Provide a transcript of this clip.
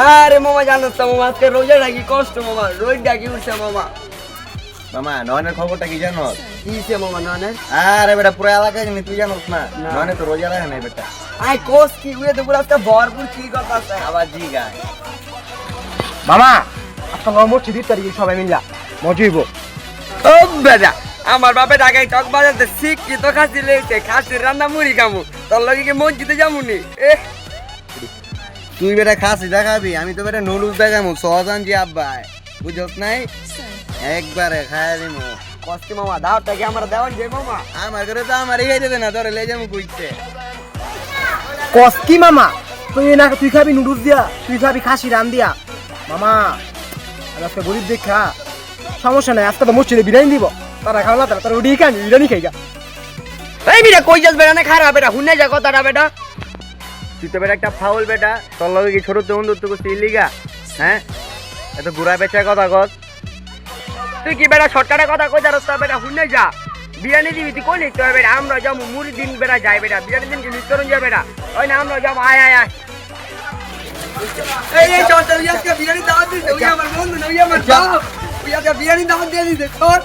আরে মামা জানোস তো মামা আজকে রোজা নাকি কষ্ট মামা রোজ ডাকি উঠছে মামা। মামা নয়নের খবরটা কি জানো? কিছে মামা নয়নের? আরে বেটা পুরো এলাকায় জানি, তুই জানোস না? না। নয়নে তো রোজা রাখে নাই বেটা। আই কোস কি উয়ে তো পুরো আজকে ভরপুর কি কথা আছে। আবার জি গায় মামা আজকে মসজিদ ইফতারি সবাই মিল্লা মজা হইব। ও বেটা আমার বাপে ঢাকায় টক বাজাতে শিক্ষিত খাসি লেগেছে খাসির রান্না মুড়ি খামু তোর লগে কি মসজিদে যামুনি এ তুই বেটা খাসি দেখাবি, আমি তো বেটা নুডলস দেখামু সহজান জি আব্বাই, বুঝছ নাই? একবারে খায় দিমু। কষ্টি মামা দাওটা কি আমরা দেওয়ান যে মামা? আমার ঘরে তো আমারই খাইতে দে না, তোরে লে যাবো কইতে। কস কি মামা তুই খাবি নুডলস দিয়া, তুই খাবি খাসি রান দিয়া। মামা আমি আজকে গরিব দেখা সমস্যা নাই, আজকে তো মসজিদে বিরিয়ানি দিব, তারা খাওয়া না তারা ওটি খাই বিরিয়ানি খাইগা। এই বিরা কই যাস বেটা না খারাপ বেটা হুনে যা কথাটা বেটা। তুই তো বেটা একটা ফাউল বেটা, তোর লগে কি ছোট তো বন্ধুত্ব করছিস লিগা? হ্যাঁ এত ঘুরা বেচা কথা কস। তুই কি বেটা শর্টকাটে কথা কই যাস তা বেটা হুনে যা বিরিয়ানি দিবি তুই কই লিখতে হবে বেটা আমরা যাবো মুড়ি দিন বেটা যাই বেটা বিরিয়ানি দিন কি মিস করুন যা বেটা ওই না আমরা যাবো আয় আয় আয়। এই চল চল আজকে বিরিয়ানি দাওয়াত দিছে ওই আমার বন্ধু না ওই আমার বাপ ওই আজকে বিরিয়ানি দাওয়াত দিয়ে দিছে চল।